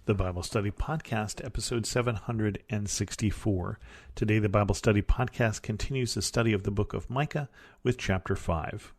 The Bible Study Podcast, episode 764. Today, the Bible Study Podcast continues the study of the book of Micah with chapter 5.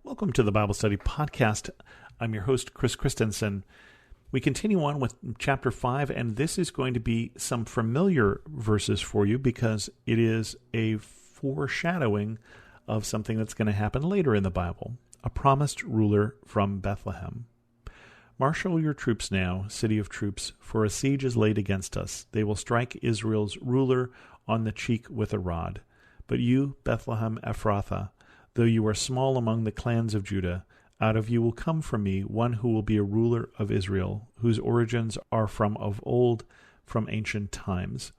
Welcome to the Bible Study Podcast. I'm your host, Chris Christensen. We continue on with chapter 5, and this is going to be some familiar verses for you because it is a foreshadowing of something that's going to happen later in the Bible, a promised ruler from Bethlehem. Marshal your troops now, city of troops, for a siege is laid against us. They will strike Israel's ruler on the cheek with a rod. But you, Bethlehem Ephrathah, though you are small among the clans of Judah, out of you will come from me one who will be a ruler of Israel, whose origins are from of old, from ancient times.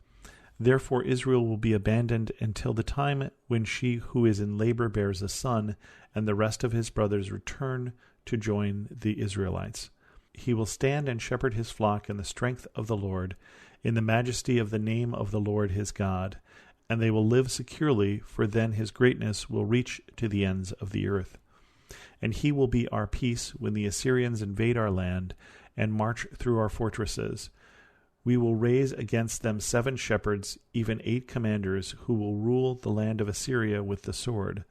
Therefore Israel will be abandoned until the time when she who is in labor bears a son, and the rest of his brothers return to join the Israelites. He will stand and shepherd his flock in the strength of the Lord, in the majesty of the name of the Lord his God, and they will live securely, for then his greatness will reach to the ends of the earth. And he will be our peace when the Assyrians invade our land and march through our fortresses. We will raise against them 7 shepherds, even 8 commanders, who will rule the land of Assyria with the sword,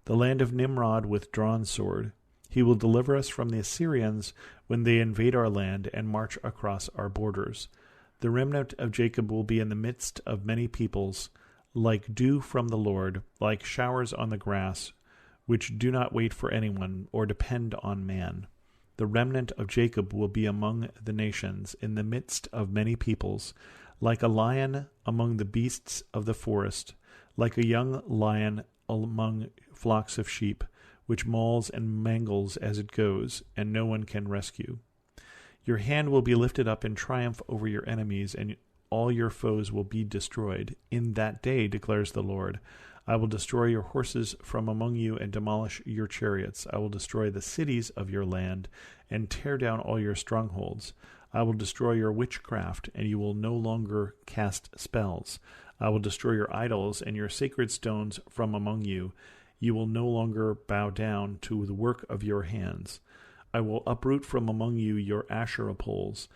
the land of Nimrod with drawn sword. He will deliver us from the Assyrians when they invade our land and march across our borders. The remnant of Jacob will be in the midst of many peoples, like dew from the Lord, like showers on the grass, which do not wait for anyone or depend on man. The remnant of Jacob will be among the nations, in the midst of many peoples, like a lion among the beasts of the forest, like a young lion among flocks of sheep, which mauls and mangles as it goes, and no one can rescue. Your hand will be lifted up in triumph over your enemies, and all your foes will be destroyed. In that day, declares the Lord, I will destroy your horses from among you and demolish your chariots. I will destroy the cities of your land and tear down all your strongholds. I will destroy your witchcraft, and you will no longer cast spells. I will destroy your idols and your sacred stones from among you. You will no longer bow down to the work of your hands. I will uproot from among you your Asherah poles.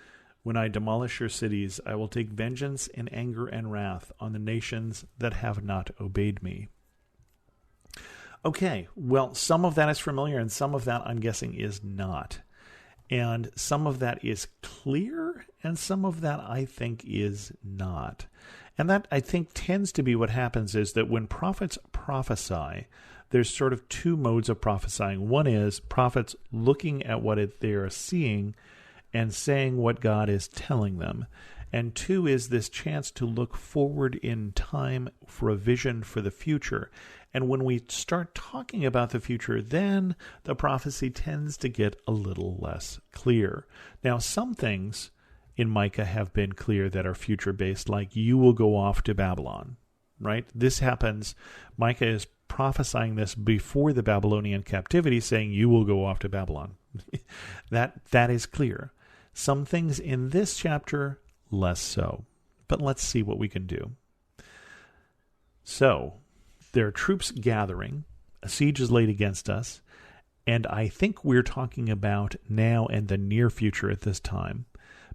When I demolish your cities, I will take vengeance in anger and wrath on the nations that have not obeyed me. Okay, well, some of that is familiar, and some of that, I'm guessing, is not. And some of that is clear, and some of that, I think, is not. And that, I think, tends to be what happens is that when prophets prophesy, there's sort of 2 modes of prophesying. One is prophets looking at what they are seeing and saying what God is telling them. And 2 is this chance to look forward in time for a vision for the future. And when we start talking about the future, then the prophecy tends to get a little less clear. Now, some things in Micah have been clear that are future-based, like you will go off to Babylon, right? This happens. Micah is prophesying this before the Babylonian captivity, saying you will go off to Babylon. That is clear. Some things in this chapter, less so. But let's see what we can do. So, there are troops gathering. A siege is laid against us. And I think we're talking about now and the near future at this time.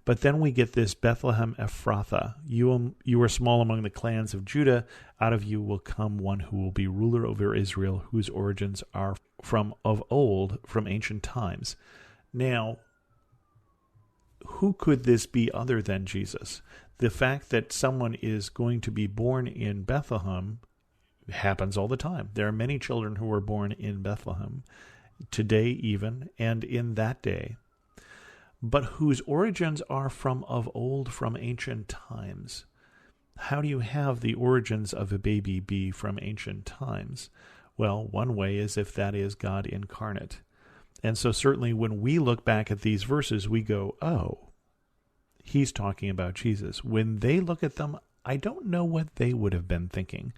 But then we get this Bethlehem Ephrathah. You are small among the clans of Judah. Out of you will come one who will be ruler over Israel, whose origins are from of old, from ancient times. Now, who could this be other than Jesus? The fact that someone is going to be born in Bethlehem happens all the time. There are many children who were born in Bethlehem, today even, and in that day, but whose origins are from of old, from ancient times. How do you have the origins of a baby be from ancient times? Well, one way is if that is God incarnate. And so certainly when we look back at these verses, we go, oh, he's talking about Jesus. When they look at them, I don't know what they would have been thinking.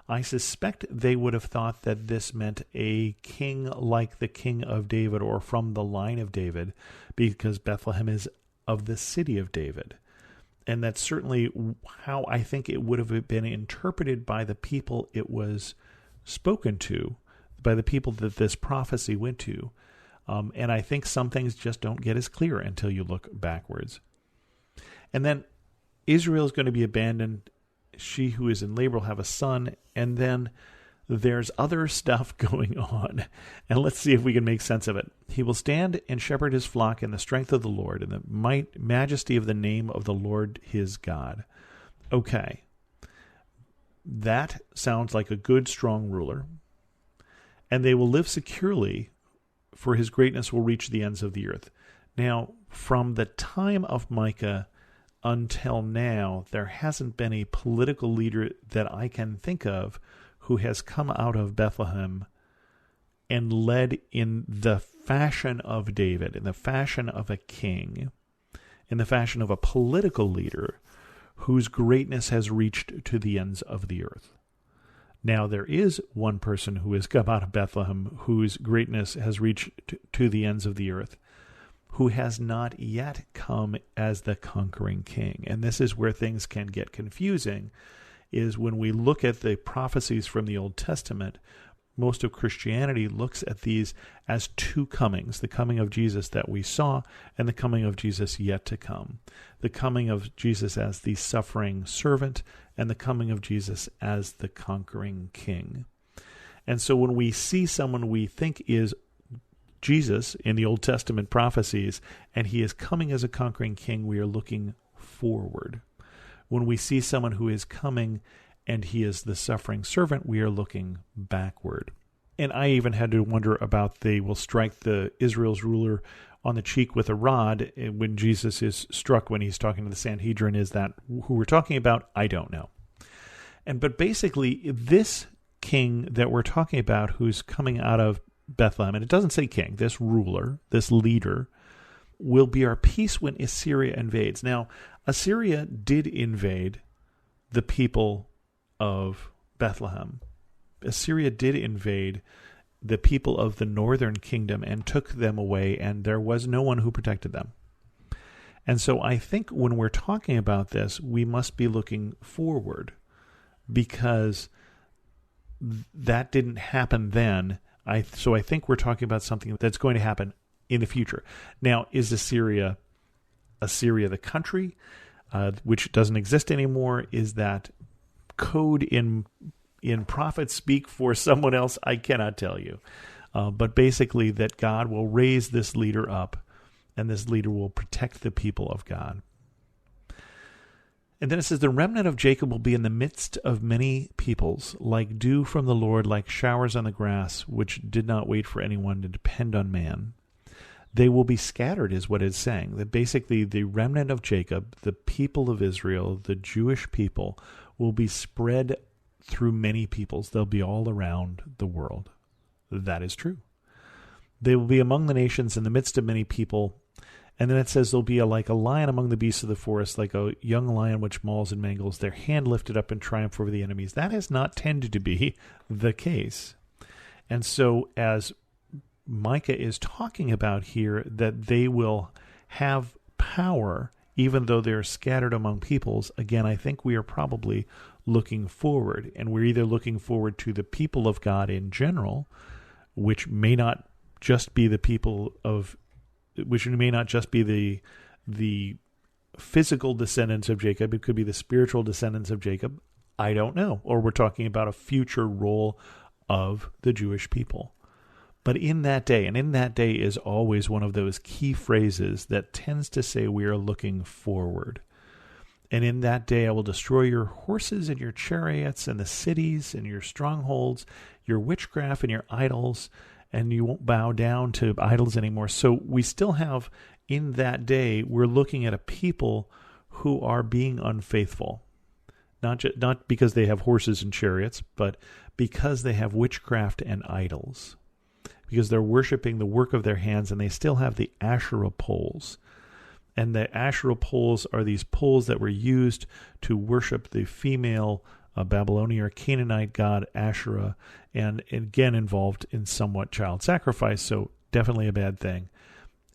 I suspect they would have thought that this meant a king like the king of David or from the line of David, because Bethlehem is of the city of David. And that's certainly how I think it would have been interpreted by the people it was spoken to, by the people that this prophecy went to. And I think some things just don't get as clear until you look backwards. And then Israel is going to be abandoned. She who is in labor will have a son. And then there's other stuff going on. And let's see if we can make sense of it. He will stand and shepherd his flock in the strength of the Lord, in the majesty of the name of the Lord his God. Okay. That sounds like a good, strong ruler. And they will live securely, for his greatness will reach the ends of the earth. Now, from the time of Micah until now, there hasn't been a political leader that I can think of who has come out of Bethlehem and led in the fashion of David, in the fashion of a king, in the fashion of a political leader whose greatness has reached to the ends of the earth. Now, there is one person who has come out of Bethlehem whose greatness has reached to the ends of the earth, who has not yet come as the conquering king. And this is where things can get confusing, is when we look at the prophecies from the Old Testament, most of Christianity looks at these as two comings, the coming of Jesus that we saw and the coming of Jesus yet to come. The coming of Jesus as the suffering servant and the coming of Jesus as the conquering king. And so when we see someone we think is Jesus in the Old Testament prophecies and he is coming as a conquering king, we are looking forward. When we see someone who is coming and he is the suffering servant, we are looking backward. And I even had to wonder about they will strike the Israel's ruler on the cheek with a rod when Jesus is struck when he's talking to the Sanhedrin. Is that who we're talking about? I don't know. But basically, this king that we're talking about who's coming out of Bethlehem, and it doesn't say king, this ruler, this leader, will be our peace when Assyria invades. Now, Assyria did invade the people of Bethlehem. Assyria did invade the people of the northern kingdom and took them away, and there was no one who protected them. And so I think when we're talking about this, we must be looking forward, because that didn't happen then. So I think we're talking about something that's going to happen in the future. Now, is Assyria the country, which doesn't exist anymore? Is that code in prophet speak for someone else? I cannot tell you. But basically that God will raise this leader up, and this leader will protect the people of God. And then it says, the remnant of Jacob will be in the midst of many peoples, like dew from the Lord, like showers on the grass, which did not wait for anyone to depend on man. They will be scattered, is what it's saying. That basically the remnant of Jacob, the people of Israel, the Jewish people, will be spread through many peoples. They'll be all around the world. That is true. They will be among the nations in the midst of many people. And then it says they'll be like a lion among the beasts of the forest, like a young lion which mauls and mangles, their hand lifted up in triumph over the enemies. That has not tended to be the case. And so as Micah is talking about here, that they will have power even though they're scattered among peoples, again, I think we are probably looking forward. And we're either looking forward to the people of God in general, which may not just be the people of, which may not just be the physical descendants of Jacob. It could be the spiritual descendants of Jacob. I don't know. Or we're talking about a future role of the Jewish people. But in that day, and in that day is always one of those key phrases that tends to say we are looking forward. And in that day I will destroy your horses and your chariots and the cities and your strongholds, your witchcraft and your idols, and you won't bow down to idols anymore. So we still have, in that day, we're looking at a people who are being unfaithful. Not because they have horses and chariots, but because they have witchcraft and idols. Because they're worshiping the work of their hands, and they still have the Asherah poles. And the Asherah poles are these poles that were used to worship the female Babylonian or Canaanite god Asherah, and again involved in somewhat child sacrifice, so definitely a bad thing.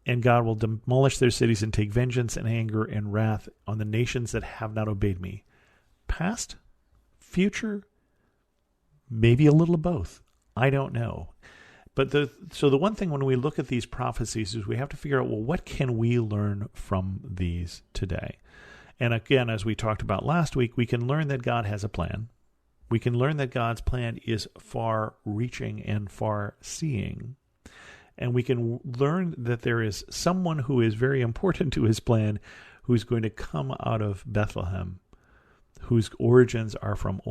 And God will demolish their cities and take vengeance and anger and wrath on the nations that have not obeyed me. Past, future, Maybe a little of both. I don't know. But the one thing when we look at these prophecies is we have to figure out, well, what can we learn from these today? And again, as we talked about last week, we can learn that God has a plan. We can learn that God's plan is far-reaching and far-seeing. And we can learn that there is someone who is very important to his plan who's going to come out of Bethlehem, whose origins are from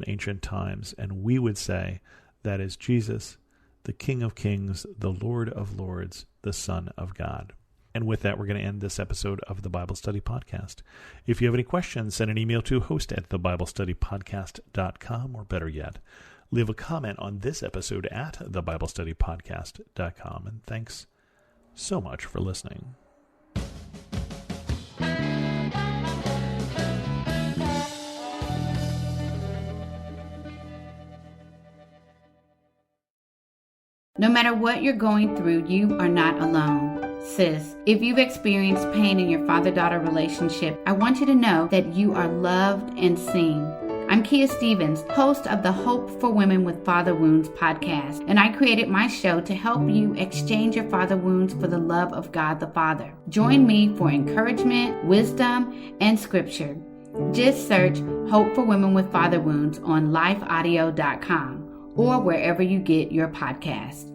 ancient times. And we would say that is Jesus, the King of Kings, the Lord of Lords, the Son of God. And with that, we're going to end this episode of the Bible Study Podcast. If you have any questions, send an email to host@thebiblestudypodcast.com, or better yet, leave a comment on this episode at thebiblestudypodcast.com. And thanks so much for listening. No matter what you're going through, you are not alone. Sis, if you've experienced pain in your father-daughter relationship, I want you to know that you are loved and seen. I'm Kia Stevens, host of the Hope for Women with Father Wounds podcast, and I created my show to help you exchange your father wounds for the love of God the Father. Join me for encouragement, wisdom, and scripture. Just search Hope for Women with Father Wounds on lifeaudio.com or wherever you get your podcasts.